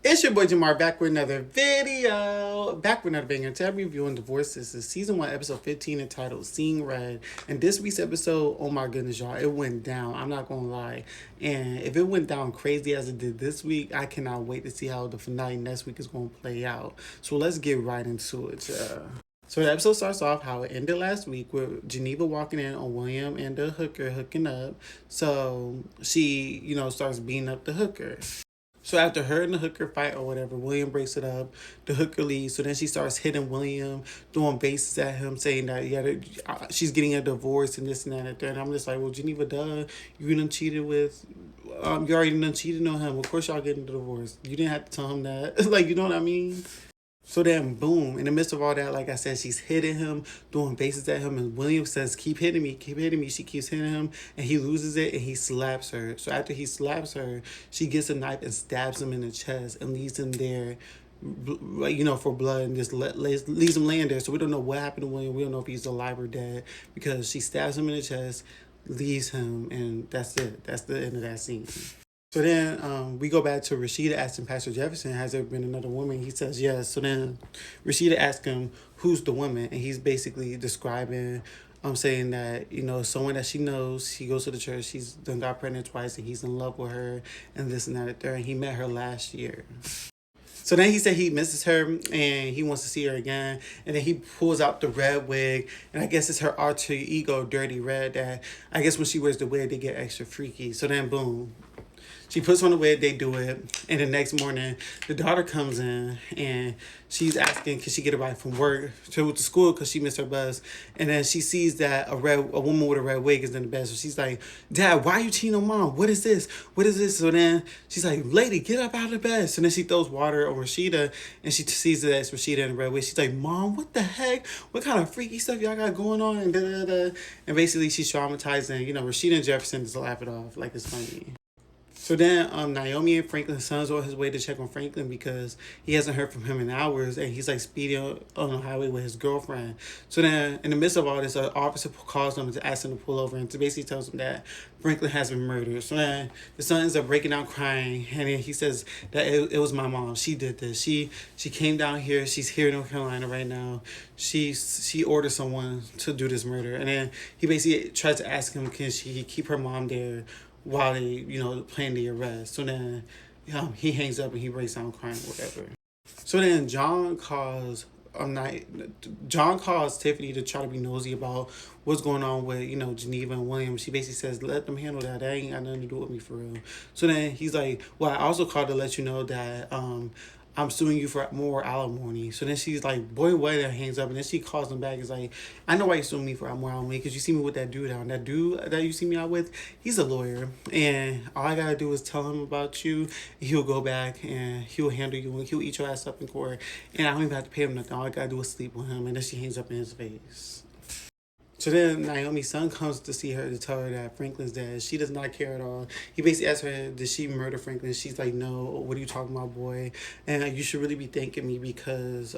It's your boy Jamar back with another video. Back with another banger. Today I'm reviewing Divorce Sistas season 1 episode 15 entitled Seeing Red. And this week's episode, oh my goodness, y'all, it went down. I'm not gonna lie. And if it went down crazy as it did this week, I cannot wait to see how the finale next week is gonna play out. So let's get right into it. So the episode starts off how it ended last week with Geneva walking in on William and the hooker hooking up. So she, starts beating up the hooker. So after her and the hooker fight or whatever, William breaks it up. The hooker leaves. So then she starts hitting William, throwing bases at him, saying that she's getting a divorce and this and that and that. And I'm just like, well, Geneva, duh, you done cheated with, you already done cheated on him. Of course, y'all getting a divorce. You didn't have to tell him that. Like, you know what I mean? So then, boom, in the midst of all that, like I said, she's hitting him, throwing bases at him, and William says, keep hitting me, keep hitting me. She keeps hitting him, and he loses it, and he slaps her. So after he slaps her, she gets a knife and stabs him in the chest and leaves him there, for blood, and just leaves him laying there. So we don't know what happened to William. We don't know if he's alive or dead, because she stabs him in the chest, leaves him, and that's it. That's the end of that scene. So then we go back to Rashida asking Pastor Jefferson, has there been another woman? He says yes. So then Rashida asks him, who's the woman? And he's basically describing, saying that, someone that she knows, he goes to the church, she's done got pregnant twice, and he's in love with her, and this and that and there. And he met her last year. So then he said he misses her and he wants to see her again. And then he pulls out the red wig. And I guess it's her alter ego, Dirty Red, that I guess when she wears the wig, they get extra freaky. So then, boom. She puts on the wig, they do it, and the next morning, the daughter comes in, and she's asking, can she get a ride from work to school because she missed her bus, and then she sees that a woman with a red wig is in the bed, so she's like, Dad, why are you cheating on Mom? What is this? What is this? So then she's like, lady, get up out of the bed. So then she throws water on Rashida, and she sees that it's Rashida in the red wig. She's like, Mom, what the heck? What kind of freaky stuff y'all got going on? And da-da-da. And basically she's traumatized, and, Rashida and Jefferson just laugh it off like it's funny. So then Naomi and Franklin's son's on his way to check on Franklin because he hasn't heard from him in hours, and he's like speeding on the highway with his girlfriend. So then in the midst of all this, an officer calls him to ask him to pull over and to basically tells him that Franklin has been murdered. So then the son ends up breaking out crying, and then he says that it was my mom. She did this. She came down here. She's here in North Carolina right now. She ordered someone to do this murder. And then he basically tries to ask him, can she keep her mom there while they, plan the arrest. So then he hangs up and he breaks down crying or whatever. So then John calls Tiffany to try to be nosy about what's going on with, Geneva and William. She basically says, let them handle that. That ain't got nothing to do with me for real. So then he's like, well, I also called to let you know that I'm suing you for more alimony. So then she's like, boy, what? And hangs up. And then she calls him back. It's like, I know why you're suing me for more alimony, because you see me with that dude out. And that dude that you see me out with, he's a lawyer. And all I got to do is tell him about you. He'll go back and he'll handle you. And he'll eat your ass up in court. And I don't even have to pay him nothing. All I got to do is sleep with him. And then she hangs up in his face. So then Naomi's son comes to see her to tell her that Franklin's dead. She does not care at all. He basically asks her, did she murder Franklin? She's like, no. What are you talking about, boy? And you should really be thanking me because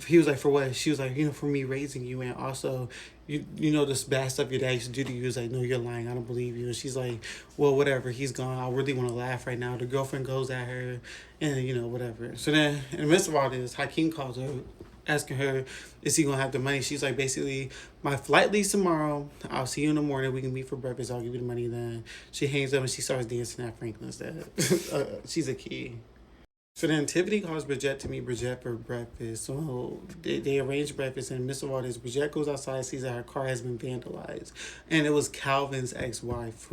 he was like, for what? She was like, for me raising you. And also, you know this bad stuff your dad used to do to you. Is like, no, you're lying. I don't believe you. And she's like, well, whatever. He's gone. I really want to laugh right now. The girlfriend goes at her and, whatever. So then in the midst of all this, Hakeem calls her, asking her, is he gonna have the money? She's like, basically, my flight leaves tomorrow. I'll see you in the morning. We can meet for breakfast. I'll give you the money then. She hangs up and she starts dancing at Franklin's dad. She's a key. So then Tiffany calls Bridget to meet Bridget for breakfast. So they arrange breakfast, and in the midst of all this, Bridget goes outside, sees that her car has been vandalized. And it was Calvin's ex-wife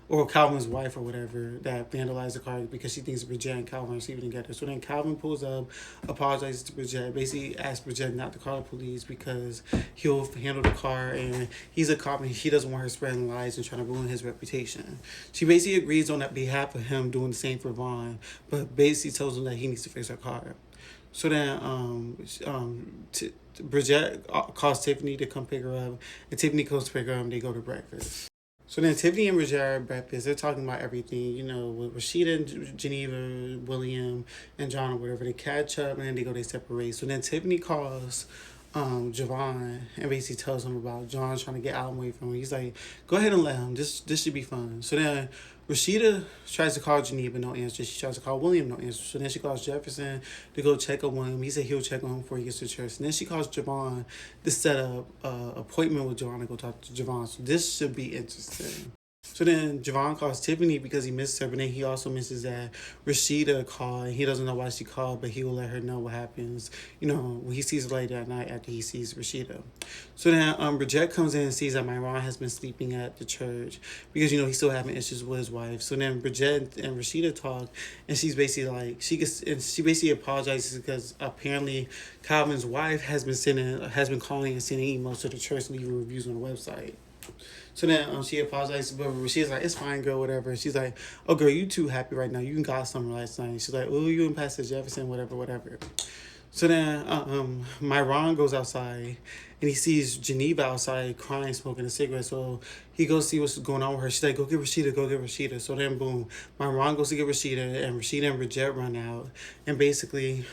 or Calvin's wife or whatever, that vandalized the car because she thinks Bridget and Calvin are sleeping together. So then Calvin pulls up, apologizes to Bridget, basically asks Bridget not to call the police because he'll handle the car, and he's a cop and he doesn't want her spreading lies and trying to ruin his reputation. She basically agrees on that behalf of him doing the same for Vaughn, but basically tells him that he needs to fix her car. So then Bridget calls Tiffany to come pick her up, and Tiffany goes to pick her up and they go to breakfast. So then Tiffany and Bridget are at breakfast. They're talking about everything, with Rashida and Geneva, William, and John or whatever. They catch up and then they separate. So then Tiffany calls Javon and basically tells him about John trying to get alimony from him. He's like, go ahead and let him. This should be fun. So then Rashida tries to call Geneva, no answer. She tries to call William, no answer. So then she calls Jefferson to go check on William. He said he'll check on him before he gets to church. And then she calls Javon to set up an appointment with Javon to go talk to Javon. So this should be interesting. So then Javon calls Tiffany because he misses her, but then he also misses that Rashida called. And he doesn't know why she called, but he will let her know what happens, when he sees her later that night after he sees Rashida. So then Bridget comes in and sees that Myron has been sleeping at the church because, he's still having issues with his wife. So then Bridget and Rashida talk, and she's basically like, she basically apologizes because apparently Calvin's wife has been calling and sending emails to the church and leaving reviews on the website. So then she apologizes, but she's like, it's fine, girl, whatever. She's like, oh, girl, you too happy right now. You can got something last night. She's like, oh, you and Pastor Jefferson, whatever. So then Myron goes outside, and he sees Geneva outside crying, smoking a cigarette. So he goes see what's going on with her. She's like, go get Rashida. So then, boom, Myron goes to get Rashida, and Rashida and Bridget run out. And basically,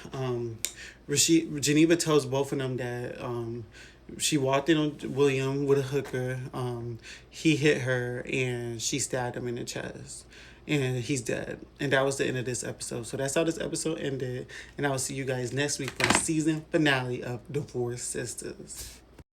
Geneva tells both of them that she walked in on William with a hooker. He hit her, and she stabbed him in the chest. And he's dead. And that was the end of this episode. So that's how this episode ended. And I will see you guys next week for the season finale of Divorce Sistas.